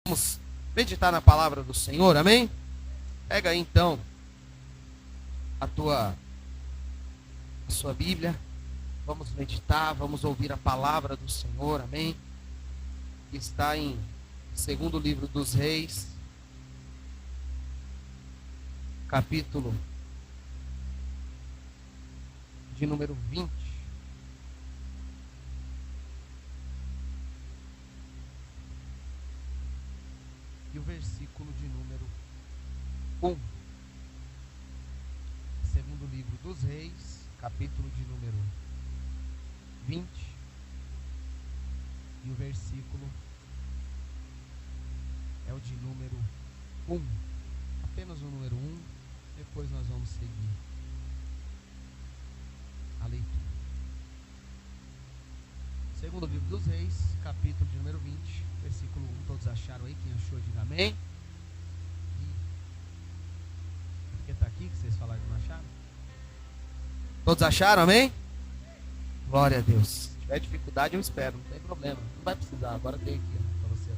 Vamos meditar na palavra do Senhor, amém? Pega aí então a sua Bíblia, vamos meditar, vamos ouvir a palavra do Senhor, amém? Que está em segundo livro dos Reis, capítulo de número 20. E o versículo de número 1. Segundo livro dos Reis, capítulo de número 20. E o versículo é o de número 1. Apenas o número 1. Depois nós vamos seguir a leitura. Segundo livro dos Reis, capítulo de número 20, versículo 1. Todos acharam aí? Quem achou, diga amém. Porque está aqui que vocês falaram que não acharam? Todos acharam, amém? Glória a Deus. Se tiver dificuldade, eu espero, não tem problema. Não vai precisar, agora tem aqui para você.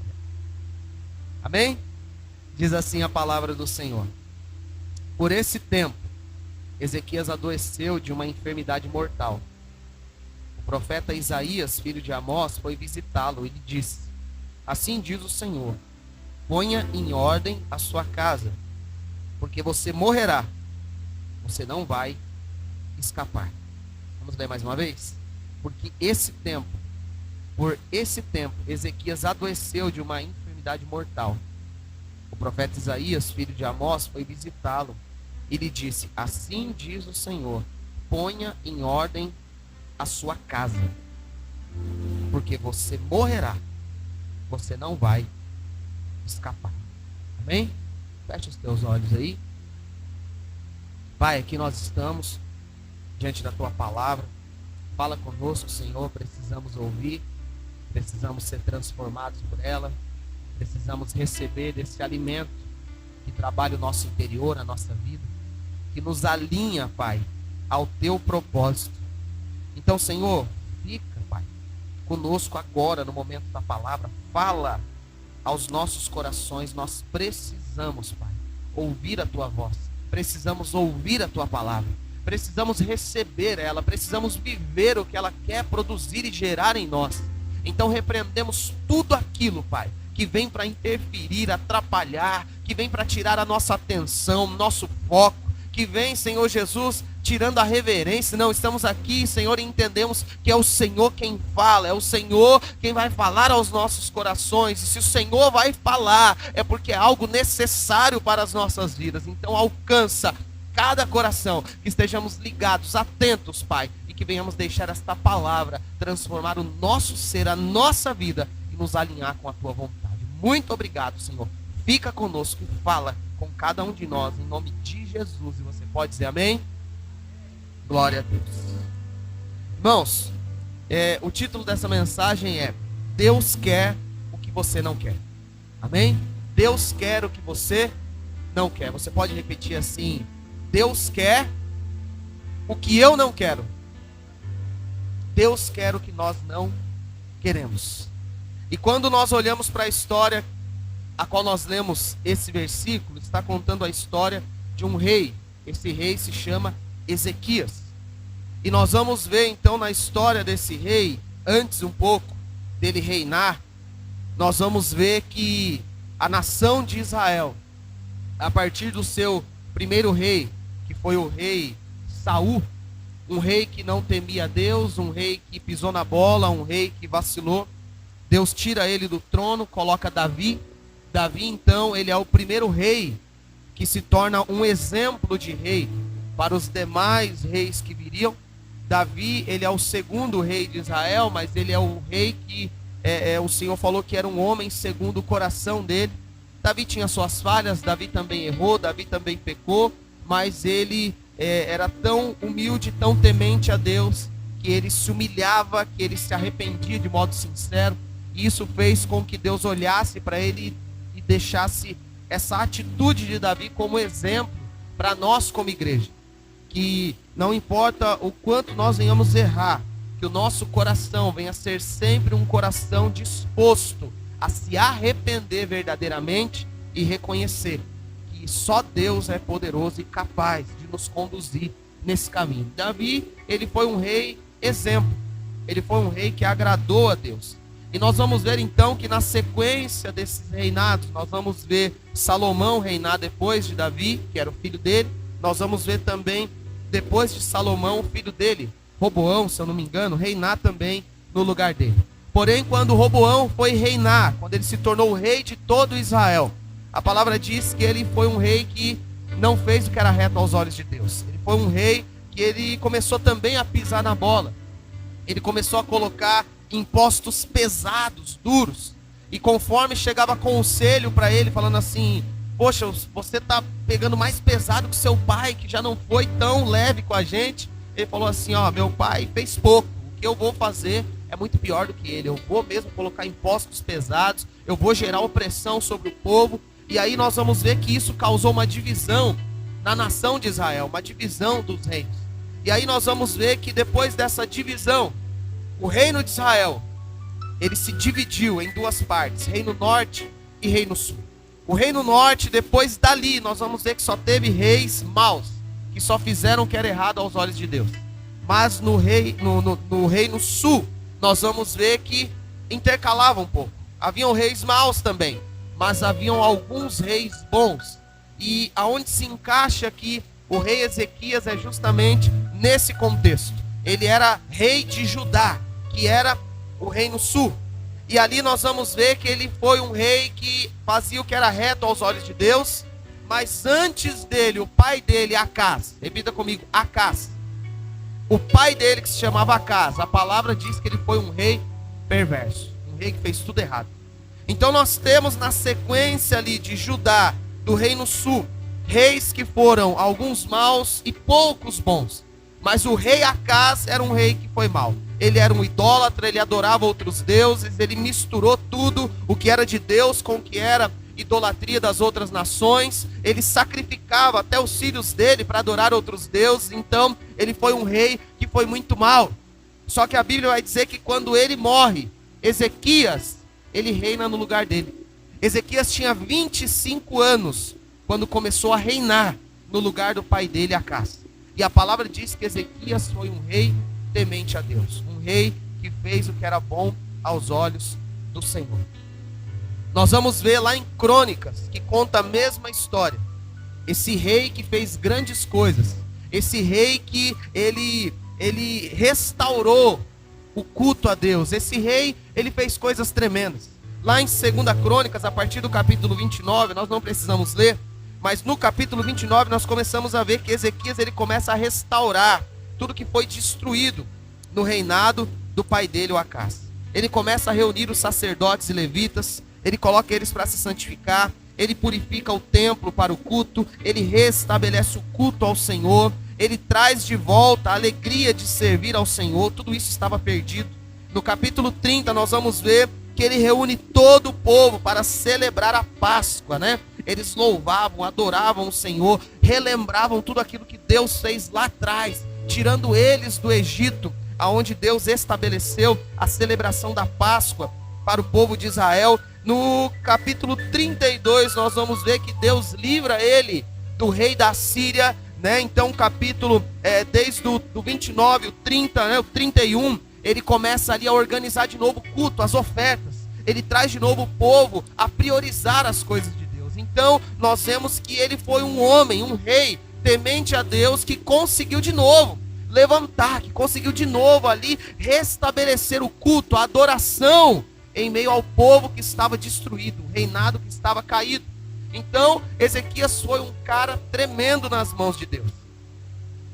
Amém? Diz assim a palavra do Senhor. Por esse tempo, Ezequias adoeceu de uma enfermidade mortal. O profeta Isaías, filho de Amós, foi visitá-lo e lhe disse: assim diz o Senhor, ponha em ordem a sua casa, porque você morrerá, você não vai escapar. Vamos ler mais uma vez? Por esse tempo, Ezequias adoeceu de uma enfermidade mortal. O profeta Isaías, filho de Amós, foi visitá-lo e lhe disse: assim diz o Senhor, ponha em ordem a sua casa, porque você morrerá, você não vai escapar. Amém? Feche os teus olhos aí. Pai, aqui nós estamos diante da tua palavra. Fala conosco, Senhor. Precisamos ouvir, precisamos ser transformados por ela, precisamos receber desse alimento que trabalha o nosso interior, a nossa vida, que nos alinha, Pai, ao teu propósito. Então, Senhor, fica, Pai, conosco agora no momento da palavra. Fala aos nossos corações. Nós precisamos, Pai, ouvir a tua voz. Precisamos ouvir a tua palavra. Precisamos receber ela. Precisamos viver o que ela quer produzir e gerar em nós. Então repreendemos tudo aquilo, Pai, que vem para interferir, atrapalhar, que vem para tirar a nossa atenção, nosso foco, que vem, Senhor Jesus, tirando a reverência. Não, estamos aqui, Senhor, e entendemos que é o Senhor quem fala, é o Senhor quem vai falar aos nossos corações. E se o Senhor vai falar, é porque é algo necessário para as nossas vidas. Então alcança cada coração, que estejamos ligados, atentos, Pai, e que venhamos deixar esta palavra transformar o nosso ser, a nossa vida, e nos alinhar com a tua vontade. Muito obrigado, Senhor. Fica conosco e fala com cada um de nós, em nome de Jesus. E você pode dizer amém? Glória a Deus. Irmãos, o título dessa mensagem é: Deus quer o que você não quer. Amém? Deus quer o que você não quer. Você pode repetir assim: Deus quer o que eu não quero. Deus quer o que nós não queremos. E quando nós olhamos para a história a qual nós lemos esse versículo, está contando a história de um rei. Esse rei se chama Ezequias. E nós vamos ver então na história desse rei, antes um pouco dele reinar, nós vamos ver que a nação de Israel, a partir do seu primeiro rei, que foi o rei Saul, um rei que não temia Deus, um rei que pisou na bola, um rei que vacilou, Deus tira ele do trono, coloca Davi. Davi, então, ele é o primeiro rei que se torna um exemplo de rei para os demais reis que viriam. Davi, ele é o segundo rei de Israel, mas ele é o rei que o Senhor falou que era um homem segundo o coração dele. Davi tinha suas falhas, Davi também errou, Davi também pecou, mas ele era tão humilde, tão temente a Deus, que ele se humilhava, que ele se arrependia de modo sincero. E isso fez com que Deus olhasse para ele e deixasse essa atitude de Davi como exemplo para nós como igreja. Que não importa o quanto nós venhamos errar, que o nosso coração venha a ser sempre um coração disposto a se arrepender verdadeiramente e reconhecer que só Deus é poderoso e capaz de nos conduzir nesse caminho. Davi, ele foi um rei exemplo. Ele foi um rei que agradou a Deus. E nós vamos ver então que na sequência desses reinados, nós vamos ver Salomão reinar depois de Davi, que era o filho dele. Nós vamos ver também, depois de Salomão, o filho dele, Roboão, se eu não me engano, reinar também no lugar dele. Porém, quando Roboão foi reinar, quando ele se tornou o rei de todo Israel, a palavra diz que ele foi um rei que não fez o que era reto aos olhos de Deus. Ele foi um rei que ele começou também a pisar na bola. Ele começou a colocar impostos pesados, duros. E conforme chegava conselho para ele, falando assim: poxa, você está pegando mais pesado que seu pai, que já não foi tão leve com a gente. Ele falou assim: ó, meu pai fez pouco, o que eu vou fazer é muito pior do que ele. Eu vou mesmo colocar impostos pesados, eu vou gerar opressão sobre o povo. E aí nós vamos ver que isso causou uma divisão na nação de Israel, uma divisão dos reinos. E aí nós vamos ver que depois dessa divisão, o reino de Israel, ele se dividiu em duas partes, reino norte e reino sul. O reino norte, depois dali, nós vamos ver que só teve reis maus, que só fizeram o que era errado aos olhos de Deus. Mas no reino sul, nós vamos ver que intercalava um pouco. Haviam reis maus também, mas haviam alguns reis bons. E aonde se encaixa aqui o rei Ezequias é justamente nesse contexto. Ele era rei de Judá, que era o reino sul. E ali nós vamos ver que ele foi um rei que fazia o que era reto aos olhos de Deus. Mas antes dele, o pai dele, Acaz, repita comigo, Acaz. O pai dele, que se chamava Acaz, a palavra diz que ele foi um rei perverso, um rei que fez tudo errado. Então nós temos na sequência ali de Judá, do reino sul, reis que foram alguns maus e poucos bons. Mas o rei Acaz era um rei que foi mau. Ele era um idólatra, ele adorava outros deuses, ele misturou tudo o que era de Deus com o que era idolatria das outras nações. Ele sacrificava até os filhos dele para adorar outros deuses. Então ele foi um rei que foi muito mau. Só que a Bíblia vai dizer que quando ele morre, Ezequias, ele reina no lugar dele. Ezequias tinha 25 anos quando começou a reinar no lugar do pai dele, Acaz. E a palavra diz que Ezequias foi um rei temente a Deus, um rei que fez o que era bom aos olhos do Senhor. Nós vamos ver lá em Crônicas, que conta a mesma história. Esse rei que fez grandes coisas, esse rei que ele restaurou o culto a Deus, esse rei, ele fez coisas tremendas. Lá em 2 Crônicas, a partir do capítulo 29, nós não precisamos ler, mas no capítulo 29 nós começamos a ver que Ezequias ele começa a restaurar tudo que foi destruído no reinado do pai dele, o Acaz. Ele começa a reunir os sacerdotes e levitas, ele coloca eles para se santificar, ele purifica o templo para o culto, ele restabelece o culto ao Senhor, ele traz de volta a alegria de servir ao Senhor. Tudo isso estava perdido. No capítulo 30 nós vamos ver que ele reúne todo o povo para celebrar a Páscoa, né? Eles louvavam, adoravam o Senhor, relembravam tudo aquilo que Deus fez lá atrás, tirando eles do Egito, aonde Deus estabeleceu a celebração da Páscoa para o povo de Israel. No capítulo 32 nós vamos ver que Deus livra ele do rei da Síria, né? Então o capítulo, desde o 29, o 30, né? O 31, ele começa ali a organizar de novo o culto, as ofertas. Ele traz de novo o povo a priorizar as coisas de Deus. Então nós vemos que ele foi um homem, um rei temente a Deus, que conseguiu de novo levantar, que conseguiu de novo ali restabelecer o culto, a adoração em meio ao povo que estava destruído, o reinado que estava caído. Então Ezequias foi um cara tremendo nas mãos de Deus.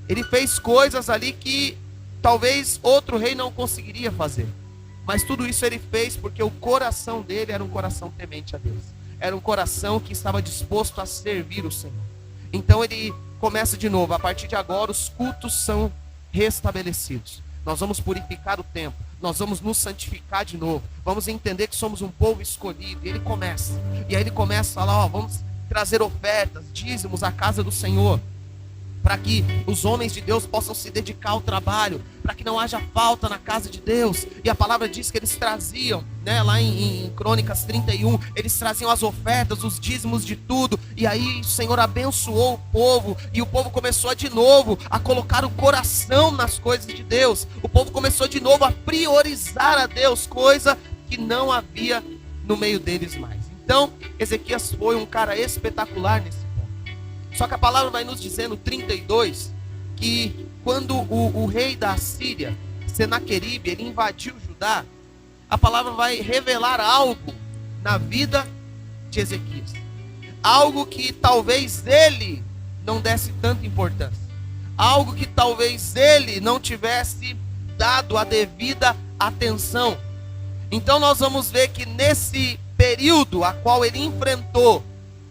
Ele fez coisas ali que talvez outro rei não conseguiria fazer. Mas tudo isso ele fez porque o coração dele era um coração temente a Deus. Era um coração que estava disposto a servir o Senhor. Então ele começa de novo. A partir de agora os cultos são restabelecidos. Nós vamos purificar o templo. Nós vamos nos santificar de novo. Vamos entender que somos um povo escolhido. E ele começa. E aí ele começa a falar, vamos trazer ofertas, dízimos à casa do Senhor, para que os homens de Deus possam se dedicar ao trabalho, para que não haja falta na casa de Deus. E a palavra diz que eles traziam, né, lá em Crônicas 31, eles traziam as ofertas, os dízimos de tudo, e aí o Senhor abençoou o povo, e o povo começou de novo a colocar o coração nas coisas de Deus. O povo começou de novo a priorizar a Deus, coisa que não havia no meio deles mais. Então, Ezequias foi um cara espetacular nesse ponto. Só que a palavra vai nos dizer no 32 que quando o rei da Assíria, Senaqueribe, ele invadiu Judá, a palavra vai revelar algo na vida de Ezequias. Algo que talvez ele não desse tanta importância. Algo que talvez ele não tivesse dado a devida atenção. Então nós vamos ver que nesse período a qual ele enfrentou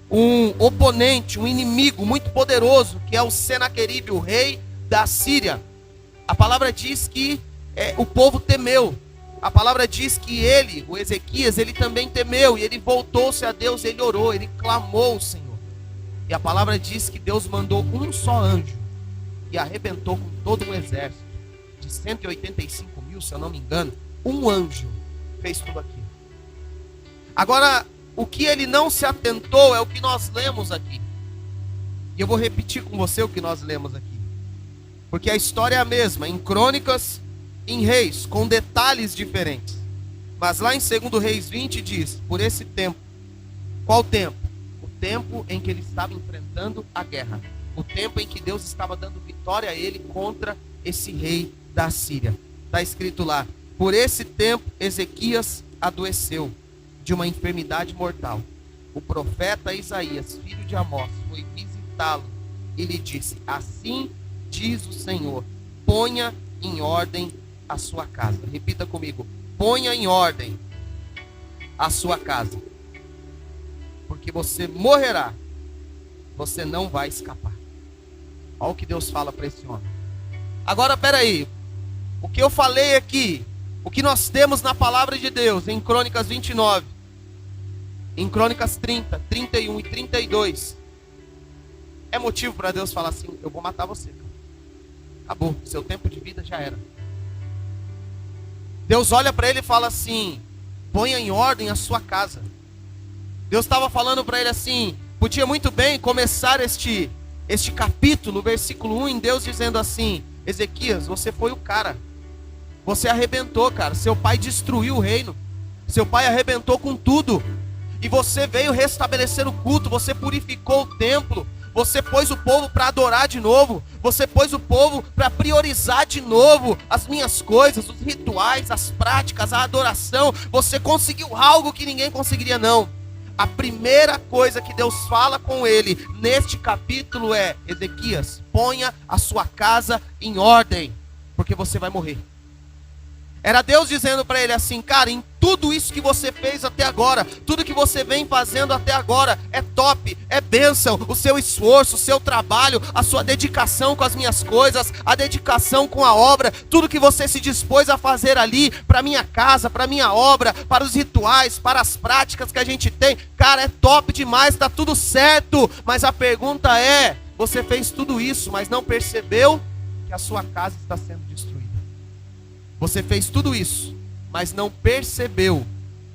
um oponente, um inimigo muito poderoso, que é o Senaqueribe, o rei da Síria, a palavra diz que o povo temeu. A palavra diz que ele, o Ezequias, ele também temeu, e ele voltou-se a Deus, ele orou, ele clamou ao Senhor. E a palavra diz que Deus mandou um só anjo, e arrebentou com todo um exército, de 185 mil, se eu não me engano. Um anjo fez tudo aquilo. Agora, o que ele não se atentou é o que nós lemos aqui. E eu vou repetir com você o que nós lemos aqui. Porque a história é a mesma, em Crônicas, em Reis, com detalhes diferentes. Mas lá em 2 Reis 20 diz, por esse tempo. Qual tempo? O tempo em que ele estava enfrentando a guerra. O tempo em que Deus estava dando vitória a ele contra esse rei da Síria. Está escrito lá, por esse tempo Ezequias adoeceu de uma enfermidade mortal. O profeta Isaías, filho de Amós, foi visitá-lo e lhe disse, assim diz o Senhor, ponha em ordem a sua casa. Repita comigo, ponha em ordem a sua casa, porque você morrerá, você não vai escapar. Olha o que Deus fala para esse homem. Agora, peraí, o que eu falei aqui, o que nós temos na palavra de Deus, em Crônicas 29, em Crônicas 30, 31 e 32, é motivo para Deus falar assim, eu vou matar você. Acabou, seu tempo de vida já era. Deus olha para ele e fala assim, ponha em ordem a sua casa. Deus estava falando para ele assim, podia muito bem começar este capítulo, versículo 1, em Deus dizendo assim, Ezequias, você foi o cara. Você arrebentou, cara. Seu pai destruiu o reino. Seu pai arrebentou com tudo. E você veio restabelecer o culto, você purificou o templo, você pôs o povo para adorar de novo, você pôs o povo para priorizar de novo as minhas coisas, os rituais, as práticas, a adoração. Você conseguiu algo que ninguém conseguiria, não. A primeira coisa que Deus fala com ele neste capítulo é, Ezequias, ponha a sua casa em ordem, porque você vai morrer. Era Deus dizendo para ele assim, cara, em tudo isso que você fez até agora, tudo que você vem fazendo até agora, é top, é bênção, o seu esforço, o seu trabalho, a sua dedicação com as minhas coisas, a dedicação com a obra, tudo que você se dispôs a fazer ali, para minha casa, para minha obra, para os rituais, para as práticas que a gente tem, cara, é top demais, tá tudo certo, mas a pergunta é, você fez tudo isso, mas não percebeu que a sua casa está sendo destruída? Você fez tudo isso, mas não percebeu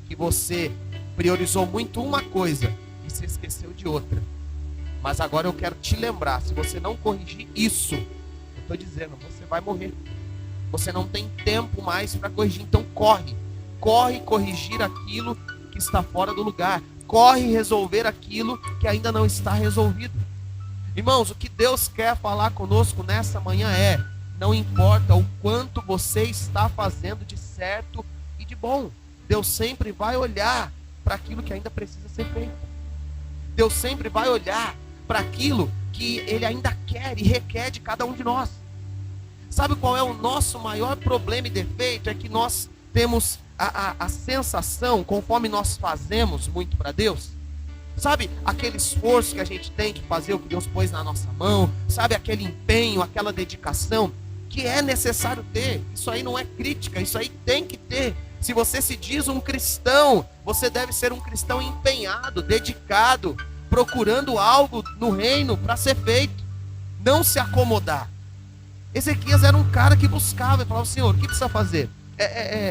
que você priorizou muito uma coisa e se esqueceu de outra. Mas agora eu quero te lembrar, se você não corrigir isso, eu estou dizendo, você vai morrer. Você não tem tempo mais para corrigir, então corre. Corre corrigir aquilo que está fora do lugar. Corre resolver aquilo que ainda não está resolvido. Irmãos, o que Deus quer falar conosco nessa manhã é, não importa o quanto você está fazendo de certo e de bom. Deus sempre vai olhar para aquilo que ainda precisa ser feito. Deus sempre vai olhar para aquilo que Ele ainda quer e requer de cada um de nós. Sabe qual é o nosso maior problema e defeito? É que nós temos a sensação, conforme nós fazemos muito para Deus, sabe aquele esforço que a gente tem de fazer o que Deus pôs na nossa mão, sabe aquele empenho, aquela dedicação, que é necessário ter. Isso aí não é crítica, isso aí tem que ter. Se você se diz um cristão, você deve ser um cristão empenhado, dedicado, procurando algo no reino para ser feito. não se acomodar. Ezequias era um cara que buscava e falava: Senhor, o que precisa fazer?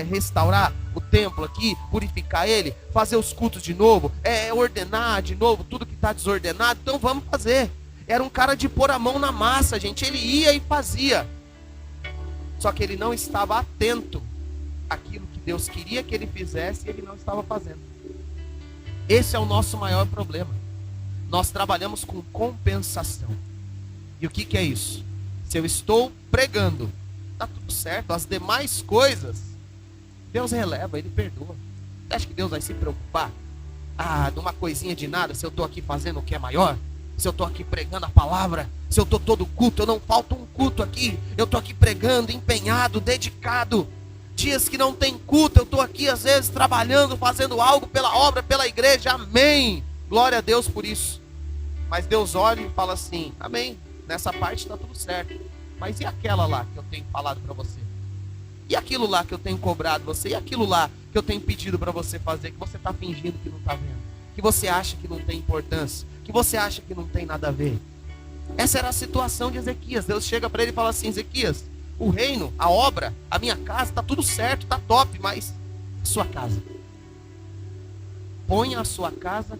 Restaurar o templo aqui, purificar ele, fazer os cultos de novo, ordenar de novo tudo que está desordenado, então vamos fazer. Era um cara de pôr a mão na massa, gente. Ele ia e fazia. Só que ele não estava atento àquilo que Deus queria que ele fizesse e ele não estava fazendo. Esse é o nosso maior problema. Nós trabalhamos com compensação. E o que é isso? Se eu estou pregando, está tudo certo. As demais coisas, Deus releva, Ele perdoa. Você acha que Deus vai se preocupar? De uma coisinha de nada, se eu estou aqui fazendo o que é maior? Se eu estou aqui pregando a palavra? Se eu estou todo culto, eu não falta um culto aqui. Eu estou aqui pregando, empenhado, dedicado. Dias que não tem culto, eu estou aqui às vezes trabalhando, fazendo algo pela obra, pela igreja. Amém. Glória a Deus por isso. Mas Deus olha e fala assim: amém, nessa parte está tudo certo. Mas e aquela lá que eu tenho falado para você? E aquilo lá que eu tenho cobrado você? E aquilo lá que eu tenho pedido para você fazer, que você está fingindo que não está vendo? Que você acha que não tem importância? Que você acha que não tem nada a ver? Essa era a situação de Ezequias. Deus chega para ele e fala assim: Ezequias, o reino, a obra, a minha casa, está tudo certo, está top, mas a sua casa, ponha a sua casa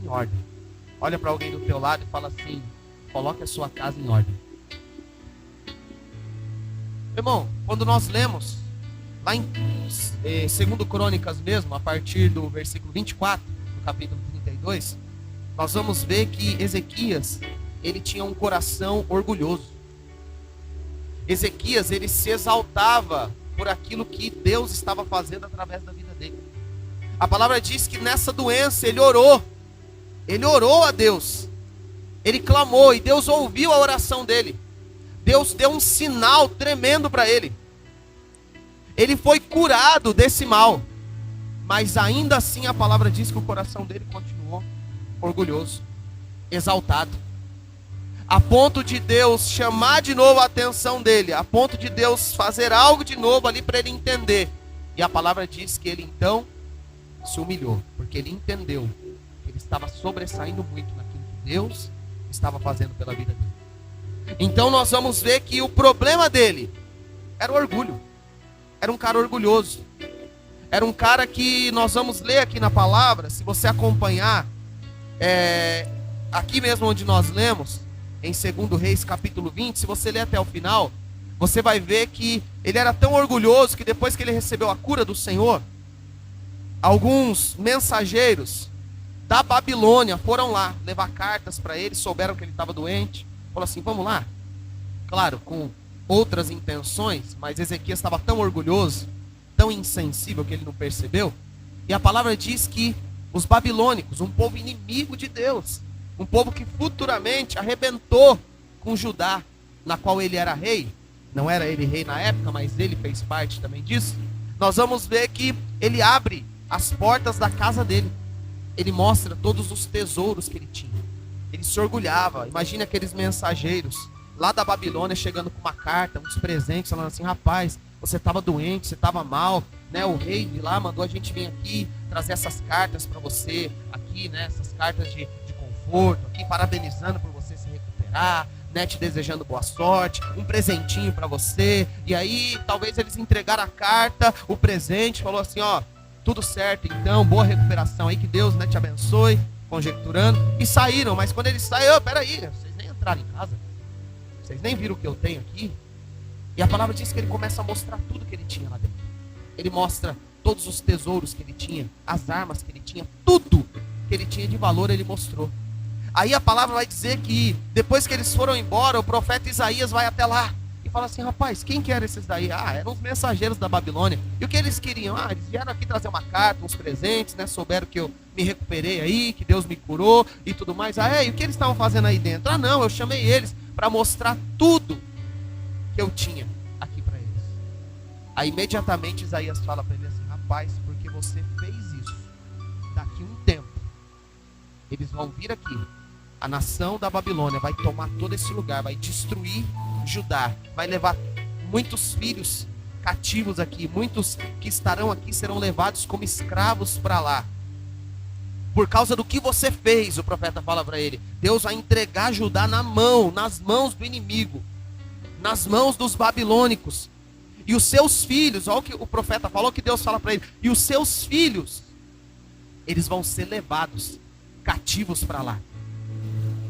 em ordem. Olha para alguém do teu lado e fala assim: coloque a sua casa em ordem. Irmão, quando nós lemos lá em 2 Crônicas mesmo, a partir do versículo 24, do capítulo 32, nós vamos ver que Ezequias, ele tinha um coração orgulhoso. Ezequias, ele se exaltava por aquilo que Deus estava fazendo através da vida dele. A palavra diz que nessa doença ele orou a Deus, ele clamou e Deus ouviu a oração dele. Deus deu um sinal tremendo para ele. Ele foi curado desse mal, mas ainda assim a palavra diz que o coração dele continuou orgulhoso, exaltado, a ponto de Deus chamar de novo a atenção dele, a ponto de Deus fazer algo de novo ali para ele entender. E a palavra diz que ele então se humilhou, porque ele entendeu que ele estava sobressaindo muito naquilo que Deus estava fazendo pela vida dele. Então nós vamos ver que o problema dele era o orgulho. Era um cara orgulhoso. Era um cara que nós vamos ler aqui na palavra, se você acompanhar, aqui mesmo onde nós lemos, em 2 Reis capítulo 20, se você ler até o final, você vai ver que ele era tão orgulhoso que depois que ele recebeu a cura do Senhor, alguns mensageiros da Babilônia foram lá levar cartas para ele, souberam que ele estava doente, falou assim: vamos lá. Claro, com outras intenções, mas Ezequias estava tão orgulhoso, tão insensível que ele não percebeu. E a palavra diz que os babilônicos, um povo inimigo de Deus, um povo que futuramente arrebentou com Judá, na qual ele era rei. Não era ele rei na época, mas ele fez parte também disso. Nós vamos ver que ele abre as portas da casa dele. Ele mostra todos os tesouros que ele tinha. Ele se orgulhava. Imagina aqueles mensageiros lá da Babilônia chegando com uma carta, uns presentes, falando assim: rapaz, você estava doente, você estava mal, né? O rei de lá mandou a gente vir aqui trazer essas cartas para você, aqui, né? Essas cartas de conforto, aqui parabenizando por você se recuperar, né? Te desejando boa sorte, um presentinho para você. E aí talvez eles entregaram a carta, o presente, falou assim: ó, tudo certo então, boa recuperação aí, que Deus, né, te abençoe, conjecturando, e saíram. Mas quando eles saíram: peraí, vocês nem entraram em casa, vocês nem viram o que eu tenho aqui. E a palavra diz que ele começa a mostrar tudo que ele tinha lá dentro. Ele mostra todos os tesouros que ele tinha, as armas que ele tinha, tudo que ele tinha de valor ele mostrou. Aí a palavra vai dizer que depois que eles foram embora, o profeta Isaías vai até lá e fala assim: rapaz, quem que eram esses daí? Eram os mensageiros da Babilônia. E o que eles queriam? Eles vieram aqui trazer uma carta, uns presentes, né? Souberam que eu me recuperei aí, que Deus me curou e tudo mais. E o que eles estavam fazendo aí dentro? Não, eu chamei eles para mostrar tudo que eu tinha aqui para eles. Aí imediatamente Isaías fala para ele assim: rapaz, porque você fez isso, daqui um tempo eles vão vir aqui, a nação da Babilônia vai tomar todo esse lugar, vai destruir Judá, vai levar muitos filhos cativos aqui, muitos que estarão aqui serão levados como escravos para lá. Por causa do que você fez, o profeta fala para ele, Deus vai entregar Judá nas mãos do inimigo, nas mãos dos babilônicos. E os seus filhos, olha o que o profeta falou, que Deus fala para ele, e os seus filhos, eles vão ser levados cativos para lá.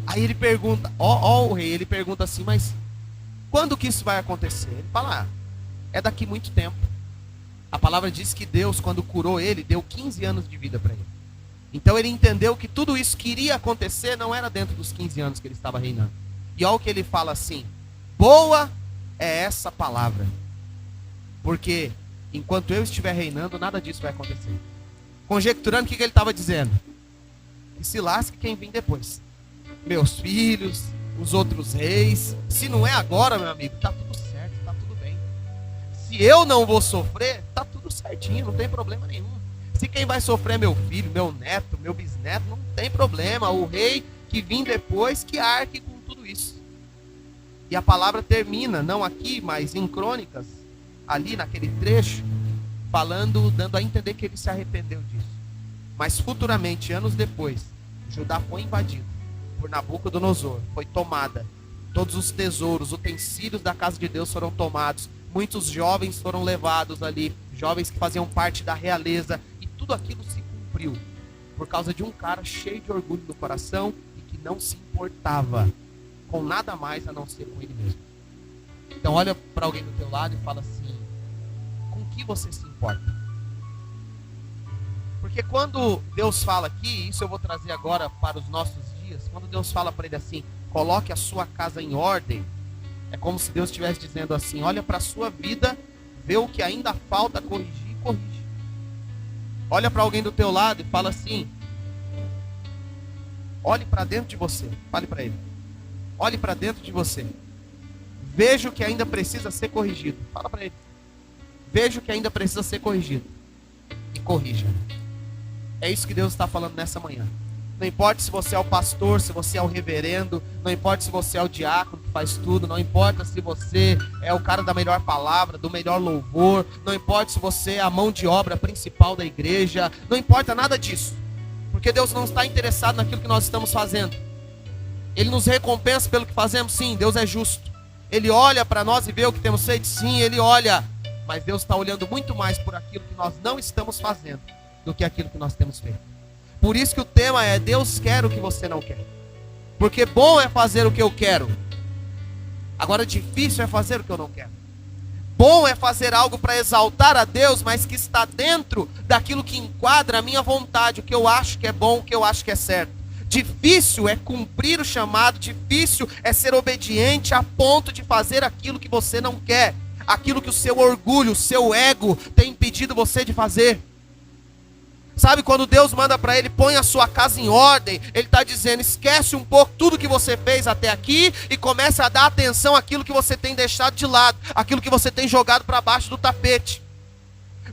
Aí ele pergunta, o rei, ele pergunta assim, mas quando que isso vai acontecer? Ele fala, é daqui muito tempo. A palavra diz que Deus, quando curou ele, deu 15 anos de vida para ele. Então ele entendeu que tudo isso que iria acontecer não era dentro dos 15 anos que ele estava reinando. E olha o que ele fala assim, boa é essa palavra, porque enquanto eu estiver reinando, nada disso vai acontecer. Conjecturando, o que ele estava dizendo? Que se lasque quem vir depois. Meus filhos, os outros reis. Se não é agora, meu amigo, tá tudo certo, tá tudo bem. Se eu não vou sofrer, tá tudo certinho, não tem problema nenhum. Se quem vai sofrer é meu filho, meu neto, meu bisneto, não tem problema. O rei que vir depois, que arque com tudo isso. E a palavra termina, não aqui, mas em Crônicas, ali naquele trecho, falando, dando a entender que ele se arrependeu disso. Mas futuramente, anos depois, Judá foi invadido por Nabucodonosor, foi tomada. Todos os tesouros, utensílios da casa de Deus foram tomados. Muitos jovens foram levados ali, jovens que faziam parte da realeza. E tudo aquilo se cumpriu por causa de um cara cheio de orgulho no coração e que não se importava com nada mais a não ser com ele mesmo. Então olha para alguém do teu lado e fala assim, com que você se importa? Porque quando Deus fala aqui, isso eu vou trazer agora para os nossos dias, quando Deus fala para ele assim, coloque a sua casa em ordem, é como se Deus estivesse dizendo assim, olha para a sua vida, vê o que ainda falta corrigir e corrige. Olha para alguém do teu lado e fala assim, olhe para dentro de você, fale para ele, olhe para dentro de você, veja o que ainda precisa ser corrigido, fala para ele, veja o que ainda precisa ser corrigido e corrija. É isso que Deus está falando nessa manhã. Não importa se você é o pastor, se você é o reverendo, não importa se você é o diácono que faz tudo, não importa se você é o cara da melhor palavra, do melhor louvor, não importa se você é a mão de obra principal da igreja, não importa nada disso. Porque Deus não está interessado naquilo que nós estamos fazendo. Ele nos recompensa pelo que fazemos, sim, Deus é justo. Ele olha para nós e vê o que temos feito, sim, Ele olha. Mas Deus está olhando muito mais por aquilo que nós não estamos fazendo do que aquilo que nós temos feito. Por isso que o tema é, Deus quer o que você não quer. Porque bom é fazer o que eu quero. Agora difícil é fazer o que eu não quero. Bom é fazer algo para exaltar a Deus, mas que está dentro daquilo que enquadra a minha vontade, o que eu acho que é bom, o que eu acho que é certo. Difícil é cumprir o chamado, difícil é ser obediente a ponto de fazer aquilo que você não quer. Aquilo que o seu orgulho, o seu ego tem impedido você de fazer. Sabe, quando Deus manda para ele, põe a sua casa em ordem, ele está dizendo, esquece um pouco tudo que você fez até aqui e começa a dar atenção àquilo que você tem deixado de lado, aquilo que você tem jogado para baixo do tapete.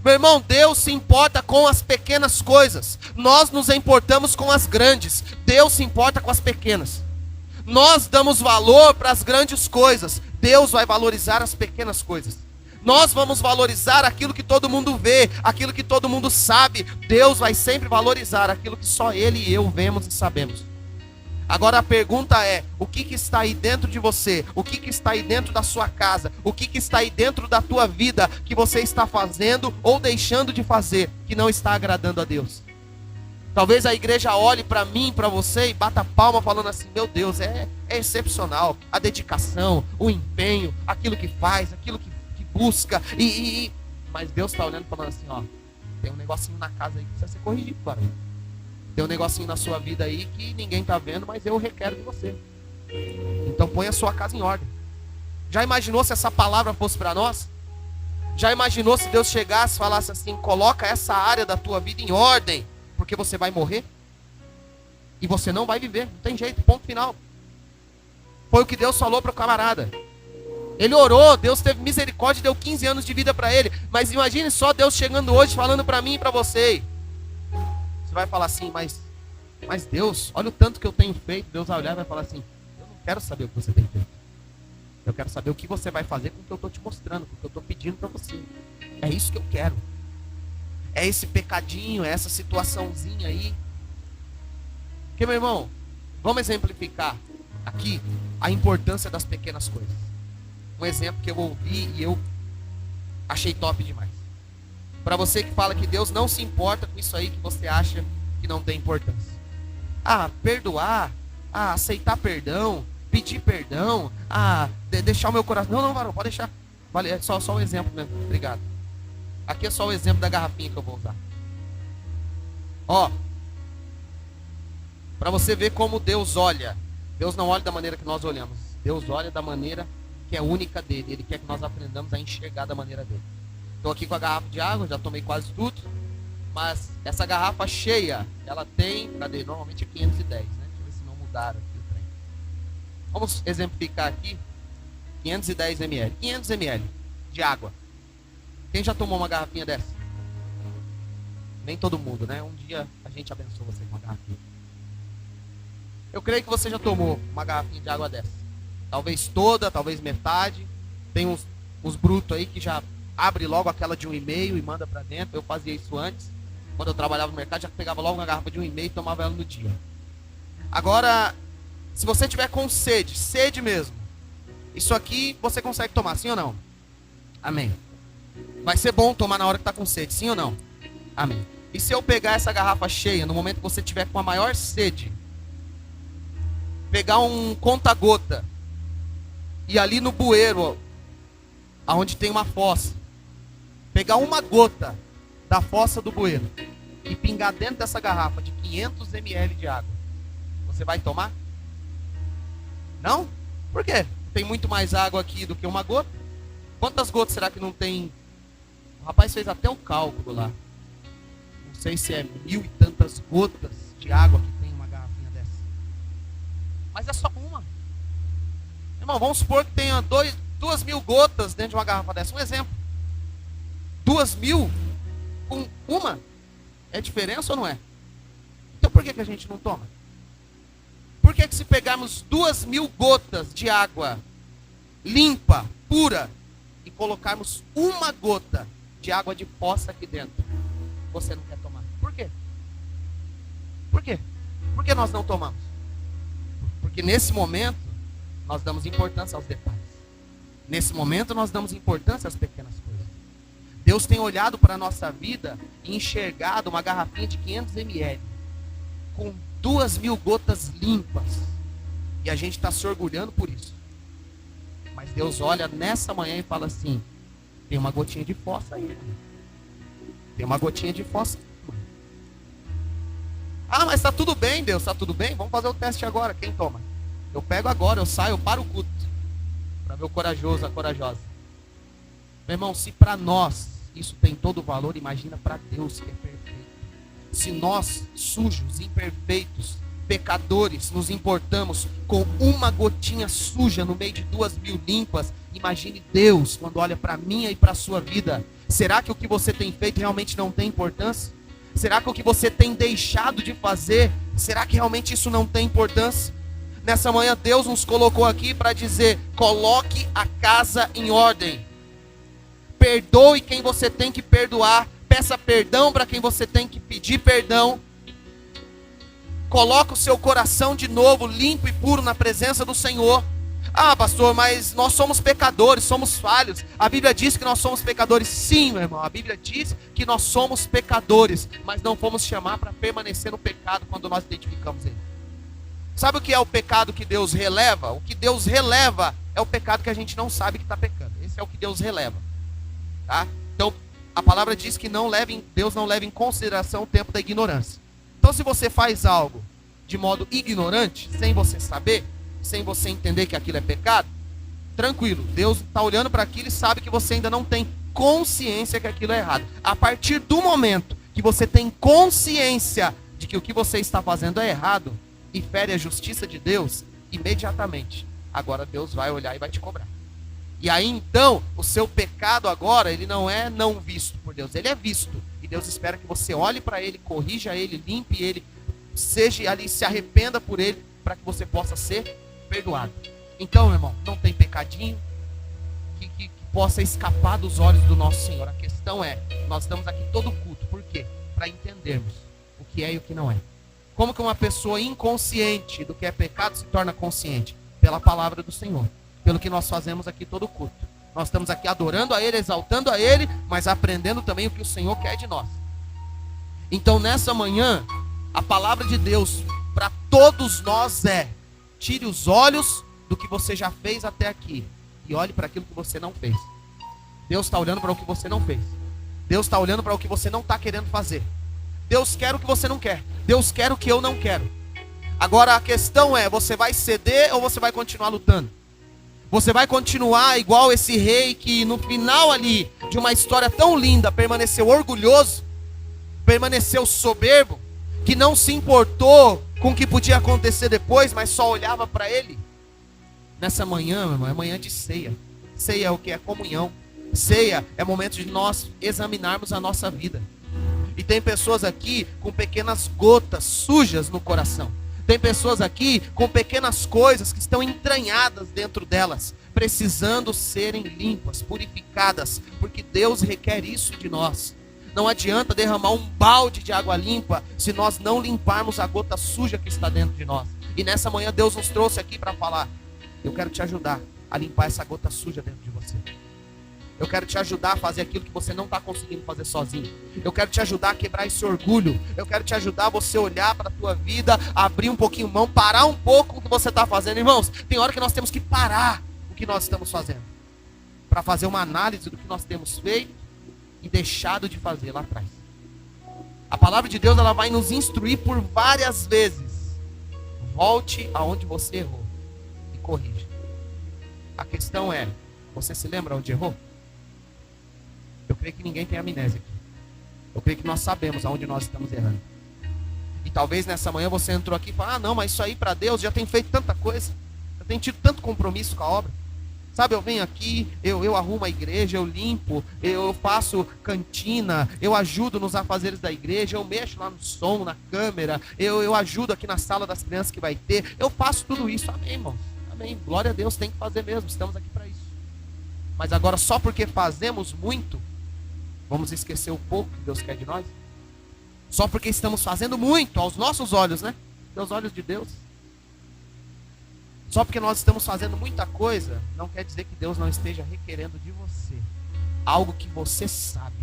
Meu irmão, Deus se importa com as pequenas coisas, nós nos importamos com as grandes, Deus se importa com as pequenas. Nós damos valor para as grandes coisas, Deus vai valorizar as pequenas coisas. Nós vamos valorizar aquilo que todo mundo vê, aquilo que todo mundo sabe. Deus vai sempre valorizar aquilo que só Ele e eu vemos e sabemos. Agora a pergunta é, o que está aí dentro de você? O que está aí dentro da sua casa? O que está aí dentro da tua vida que você está fazendo ou deixando de fazer, que não está agradando a Deus? Talvez a igreja olhe para mim, para você e bata palma falando assim, meu Deus, é excepcional. A dedicação, o empenho, aquilo que faz, aquilo que busca, mas Deus está olhando e falando assim, ó, tem um negocinho na casa aí que precisa ser corrigido, cara. Tem um negocinho na sua vida aí que ninguém está vendo, mas eu requero de você. Então põe a sua casa em ordem. Já imaginou se essa palavra fosse para nós? Já imaginou se Deus chegasse e falasse assim, coloca essa área da tua vida em ordem, porque você vai morrer? E você não vai viver, não tem jeito, ponto final. Foi o que Deus falou para o camarada. Ele orou, Deus teve misericórdia e deu 15 anos de vida para ele. Mas imagine só Deus chegando hoje falando para mim e para você. Você vai falar assim, mas Deus, olha o tanto que eu tenho feito. Deus vai olhar e vai falar assim, eu não quero saber o que você tem feito. Eu quero saber o que você vai fazer com o que eu estou te mostrando, com o que eu estou pedindo para você. É isso que eu quero. É esse pecadinho, é essa situaçãozinha aí Porque, meu irmão, vamos exemplificar aqui a importância das pequenas coisas. Um exemplo que eu ouvi e eu achei top demais. Para você que fala que Deus não se importa com isso aí que você acha que não tem importância. Perdoar, aceitar perdão, pedir perdão, deixar o meu coração. Não, varão, pode deixar. Vale, é só um exemplo mesmo. Obrigado. Aqui é só o exemplo da garrafinha que eu vou usar. Para você ver como Deus olha. Deus não olha da maneira que nós olhamos. Deus olha da maneira que é única dele. Ele quer que nós aprendamos a enxergar da maneira dele. Estou aqui com a garrafa de água, já tomei quase tudo. Mas essa garrafa cheia, ela tem, cadê? Normalmente é 510, né? Deixa eu ver se não mudaram aqui o trem. Vamos exemplificar aqui. 510 ml. 500 ml de água. Quem já tomou uma garrafinha dessa? Nem todo mundo, né? Um dia a gente abençoa você com uma garrafinha. Eu creio que você já tomou uma garrafinha de água dessa. Talvez toda, talvez metade. Tem uns brutos aí que já abre logo aquela de 1,5 e manda para dentro. Eu fazia isso antes. Quando eu trabalhava no mercado, já pegava logo uma garrafa de 1,5 e tomava ela no dia. Agora, se você tiver com sede mesmo, isso aqui você consegue tomar, sim ou não? Amém. Vai ser bom tomar na hora que está com sede, sim ou não? Amém. E se eu pegar essa garrafa cheia, no momento que você tiver com a maior sede, pegar um conta-gota e ali no bueiro, aonde tem uma fossa, pegar uma gota da fossa do bueiro e pingar dentro dessa garrafa de 500 ml de água, você vai tomar? Não? Por quê? Tem muito mais água aqui do que uma gota. Quantas gotas será que não tem? O rapaz fez até o cálculo lá. Não sei se é 1.000 e tantas gotas de água que tem uma garrafinha dessa. Mas é só uma. Irmão, vamos supor que tenha 2.000 gotas dentro de uma garrafa dessa. Um exemplo. 2.000 com uma. É diferença ou não é? Então por que a gente não toma? Por que se pegarmos 2.000 gotas de água limpa, pura, e colocarmos uma gota de água de poça aqui dentro, você não quer tomar? Por quê? Por quê? Por que nós não tomamos? Porque nesse momento nós damos importância aos detalhes. Nesse momento nós damos importância às pequenas coisas. Deus tem olhado para a nossa vida e enxergado uma garrafinha de 500 ml com 2.000 gotas limpas. E a gente está se orgulhando por isso. Mas Deus olha nessa manhã e fala assim: tem uma gotinha de fossa aí. Tem uma gotinha de fossa. Mas está tudo bem, Deus, está tudo bem? Vamos fazer o teste agora. Quem toma? Eu pego agora, eu saio, eu paro o culto. Para ver o corajoso, a corajosa. Meu irmão, se para nós isso tem todo o valor, imagina para Deus que é perfeito. Se nós, sujos, imperfeitos, pecadores, nos importamos com uma gotinha suja no meio de 2.000 limpas, imagine Deus quando olha para a minha e para a sua vida. Será que o que você tem feito realmente não tem importância? Será que o que você tem deixado de fazer, será que realmente isso não tem importância? Nessa manhã Deus nos colocou aqui para dizer: coloque a casa em ordem. Perdoe quem você tem que perdoar. Peça perdão para quem você tem que pedir perdão. Coloque o seu coração de novo limpo e puro na presença do Senhor. Pastor, mas nós somos pecadores, somos falhos. A Bíblia diz que nós somos pecadores. Sim, meu irmão, a Bíblia diz que nós somos pecadores, mas não fomos chamar para permanecer no pecado quando nós identificamos ele. Sabe o que é o pecado que Deus releva? O que Deus releva é o pecado que a gente não sabe que está pecando. Esse é o que Deus releva. Tá? Então, a palavra diz que Deus não leva em consideração o tempo da ignorância. Então, se você faz algo de modo ignorante, sem você saber, sem você entender que aquilo é pecado, tranquilo, Deus está olhando para aquilo e sabe que você ainda não tem consciência que aquilo é errado. A partir do momento que você tem consciência de que o que você está fazendo é errado e fere a justiça de Deus, imediatamente, agora Deus vai olhar e vai te cobrar. E aí então, o seu pecado agora, ele não é não visto por Deus, ele é visto. E Deus espera que você olhe para ele, corrija ele, limpe ele, seja ali, se arrependa por ele, para que você possa ser perdoado. Então, meu irmão, não tem pecadinho que possa escapar dos olhos do nosso Senhor. A questão é, nós estamos aqui todo culto. Por quê? Para entendermos o que é e o que não é. Como que uma pessoa inconsciente do que é pecado se torna consciente? Pela palavra do Senhor. Pelo que nós fazemos aqui todo culto. Nós estamos aqui adorando a Ele, exaltando a Ele, mas aprendendo também o que o Senhor quer de nós. Então nessa manhã, a palavra de Deus para todos nós é: tire os olhos do que você já fez até aqui e olhe para aquilo que você não fez. Deus está olhando para o que você não fez. Deus está olhando para o que você não está querendo fazer. Deus quer o que você não quer. Deus quer o que eu não quero. Agora a questão é: você vai ceder ou você vai continuar lutando? Você vai continuar igual esse rei que no final ali de uma história tão linda permaneceu orgulhoso, permaneceu soberbo, que não se importou com o que podia acontecer depois, mas só olhava para ele? Nessa manhã, meu irmão, é manhã de ceia. Ceia é o que? É comunhão. Ceia é momento de nós examinarmos a nossa vida. E tem pessoas aqui com pequenas gotas sujas no coração. Tem pessoas aqui com pequenas coisas que estão entranhadas dentro delas, precisando serem limpas, purificadas, porque Deus requer isso de nós. Não adianta derramar um balde de água limpa se nós não limparmos a gota suja que está dentro de nós. E nessa manhã Deus nos trouxe aqui para falar: eu quero te ajudar a limpar essa gota suja dentro de você. Eu quero te ajudar a fazer aquilo que você não está conseguindo fazer sozinho. Eu quero te ajudar a quebrar esse orgulho. Eu quero te ajudar a você olhar para a tua vida, abrir um pouquinho mão, parar um pouco o que você está fazendo. Irmãos, tem hora que nós temos que parar o que nós estamos fazendo, para fazer uma análise do que nós temos feito e deixado de fazer lá atrás. A palavra de Deus, ela vai nos instruir por várias vezes. Volte aonde você errou e corrija. A questão é: você se lembra onde errou? Eu creio que ninguém tem amnésia aqui. Eu creio que nós sabemos aonde nós estamos errando. E talvez nessa manhã você entrou aqui e falou: ah, não, mas isso aí para Deus já tem feito tanta coisa. Eu tenho tido tanto compromisso com a obra. Sabe, eu venho aqui, eu arrumo a igreja, eu limpo, eu faço cantina, eu ajudo nos afazeres da igreja, eu mexo lá no som, na câmera, eu ajudo aqui na sala das crianças que vai ter. Eu faço tudo isso. Amém, irmãos? Amém. Glória a Deus, tem que fazer mesmo. Estamos aqui para isso. Mas agora, só porque fazemos muito, vamos esquecer o pouco que Deus quer de nós? Só porque estamos fazendo muito aos nossos olhos, né? Aos olhos de Deus. Só porque nós estamos fazendo muita coisa, não quer dizer que Deus não esteja requerendo de você algo que você sabe.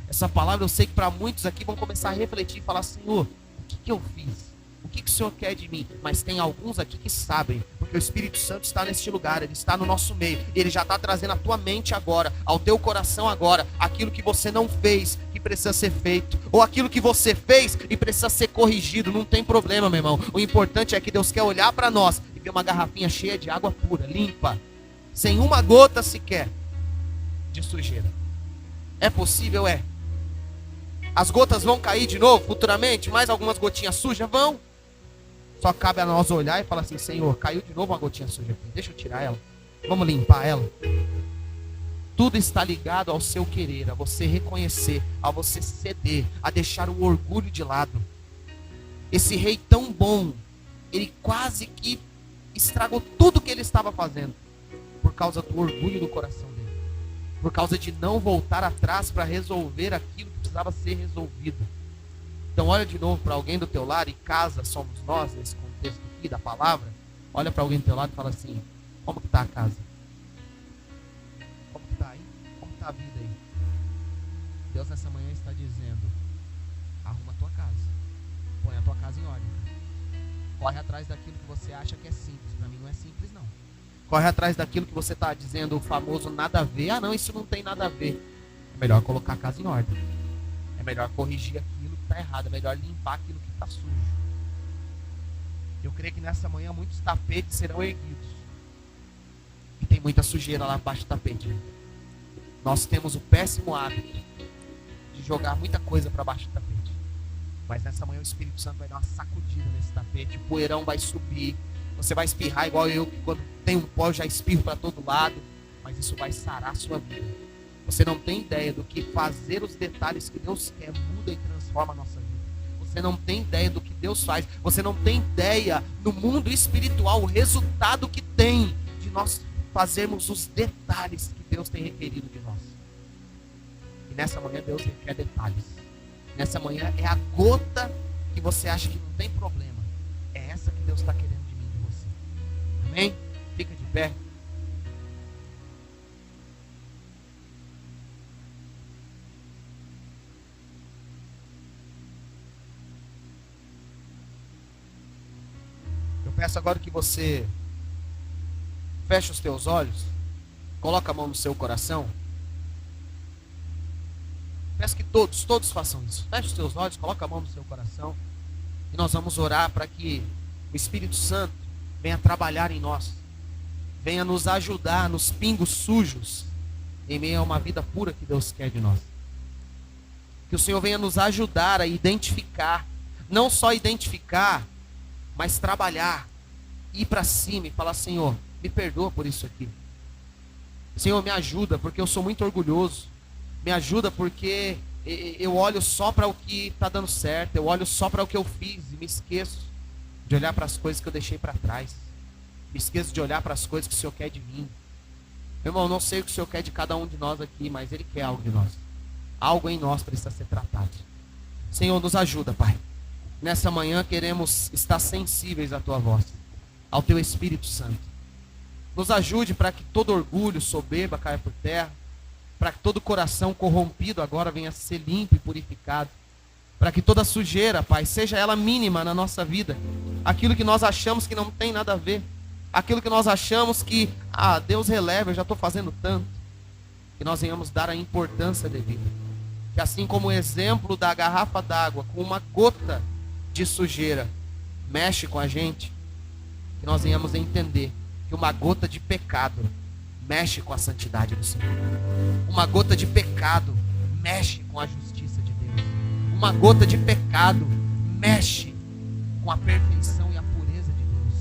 Essa palavra eu sei que para muitos aqui vão começar a refletir e falar: Senhor, o que eu fiz? O que o Senhor quer de mim? Mas tem alguns aqui que sabem, porque o Espírito Santo está neste lugar, Ele está no nosso meio, Ele já está trazendo à tua mente agora, ao teu coração agora, aquilo que você não fez, que precisa ser feito, ou aquilo que você fez e precisa ser corrigido. Não tem problema, meu irmão. O importante é que Deus quer olhar para nós e ver uma garrafinha cheia de água pura, limpa, sem uma gota sequer de sujeira. É possível? É. As gotas vão cair de novo futuramente? Mais algumas gotinhas sujas? Vão. Só cabe a nós olhar e falar assim: Senhor, caiu de novo uma gotinha suja aqui, deixa eu tirar ela, vamos limpar ela. Tudo está ligado ao seu querer, a você reconhecer, a você ceder, a deixar o orgulho de lado. Esse rei tão bom, ele quase que estragou tudo que ele estava fazendo por causa do orgulho do coração dele, por causa de não voltar atrás para resolver aquilo que precisava ser resolvido. Então olha de novo para alguém do teu lado, e casa somos nós nesse contexto aqui da palavra. Olha para alguém do teu lado e fala assim: como que está a casa? Como que está aí? Como está a vida aí? Deus nessa manhã está dizendo: arruma a tua casa, põe a tua casa em ordem, corre atrás daquilo que você acha que é simples. Para mim não é simples, não. Corre atrás daquilo que você está dizendo, o famoso nada a ver. Ah não, isso não tem nada a ver. É melhor colocar a casa em ordem, é melhor corrigir aquilo que está errado, é melhor limpar aquilo que está sujo. Eu creio que nessa manhã muitos tapetes serão erguidos, e tem muita sujeira lá embaixo do tapete. Nós temos o péssimo hábito de jogar muita coisa para baixo do tapete, mas nessa manhã o Espírito Santo vai dar uma sacudida nesse tapete, o poeirão vai subir, você vai espirrar igual eu, que quando tem um pó eu já espirro para todo lado, mas isso vai sarar a sua vida. Você não tem ideia do que fazer os detalhes que Deus quer muda e transforma a nossa vida. Você não tem ideia do que Deus faz. Você não tem ideia no mundo espiritual o resultado que tem de nós fazermos os detalhes que Deus tem requerido de nós. E nessa manhã Deus requer detalhes. Nessa manhã é a gota que você acha que não tem problema, é essa que Deus está querendo de mim, de você. Amém? Fica de pé. Eu peço agora que você feche os teus olhos, coloque a mão no seu coração. Peço que todos façam isso. Feche os teus olhos, coloque a mão no seu coração. E nós vamos orar para que o Espírito Santo venha trabalhar em nós. Venha nos ajudar nos pingos sujos, em meio a uma vida pura que Deus quer de nós. Que o Senhor venha nos ajudar a identificar, não só identificar, mas trabalhar, ir para cima e falar: Senhor, me perdoa por isso aqui. Senhor, me ajuda, porque eu sou muito orgulhoso. Me ajuda porque eu olho só para o que está dando certo. Eu olho só para o que eu fiz e me esqueço de olhar para as coisas que eu deixei para trás. Me esqueço de olhar para as coisas que o Senhor quer de mim. Meu irmão, não sei o que o Senhor quer de cada um de nós aqui, mas Ele quer algo de nós. Algo em nós precisa ser tratado. Senhor, nos ajuda, Pai. Nessa manhã queremos estar sensíveis à Tua voz, ao Teu Espírito Santo. Nos ajude para que todo orgulho, soberba caia por terra, para que todo coração corrompido agora venha a ser limpo e purificado, para que toda sujeira, Pai, seja ela mínima na nossa vida, aquilo que nós achamos que não tem nada a ver, aquilo que nós achamos que, Deus releva, eu já estou fazendo tanto, que nós venhamos dar a importância devida, que assim como o exemplo da garrafa d'água, com uma gota de sujeira, mexe com a gente, que nós venhamos a entender que uma gota de pecado mexe com a santidade do Senhor. Uma gota de pecado mexe com a justiça de Deus. Uma gota de pecado mexe com a perfeição e a pureza de Deus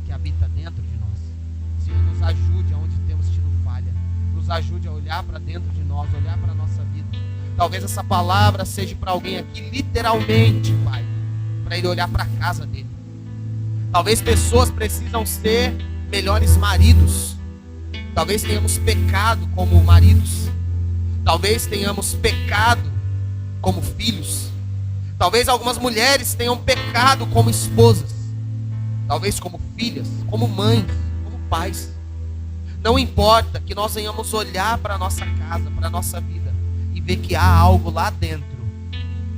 que habita dentro de nós. Senhor, nos ajude aonde temos tido falha. Nos ajude a olhar para dentro de nós, olhar para a nossa vida. Talvez essa palavra seja para alguém aqui, literalmente, Pai, para ele olhar para a casa dele. Talvez pessoas precisam ser melhores maridos. Talvez tenhamos pecado como maridos. Talvez tenhamos pecado como filhos. Talvez algumas mulheres tenham pecado como esposas. Talvez como filhas, como mães, como pais. Não importa, que nós venhamos olhar para a nossa casa, para a nossa vida e ver que há algo lá dentro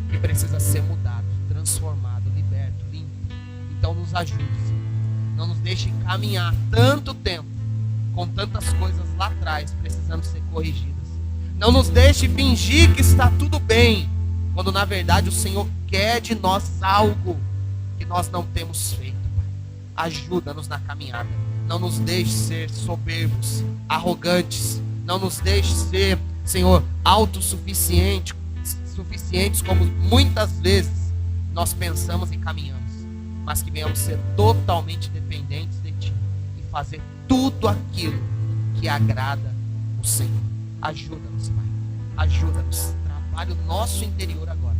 que precisa ser mudado, transformado, liberto, limpo. Então nos ajude, Senhor. Não nos deixe caminhar tanto tempo com tantas coisas lá atrás precisando ser corrigidas. Não nos deixe fingir que está tudo bem, quando na verdade o Senhor quer de nós algo que nós não temos feito, Pai. Ajuda-nos na caminhada. Não nos deixe ser soberbos, arrogantes. Não nos deixe ser, Senhor, autossuficientes, como muitas vezes nós pensamos e caminhamos, mas que venhamos ser totalmente dependentes de Ti e fazer tudo aquilo que agrada o Senhor. Ajuda-nos, Pai. Ajuda-nos. Trabalhe o nosso interior agora.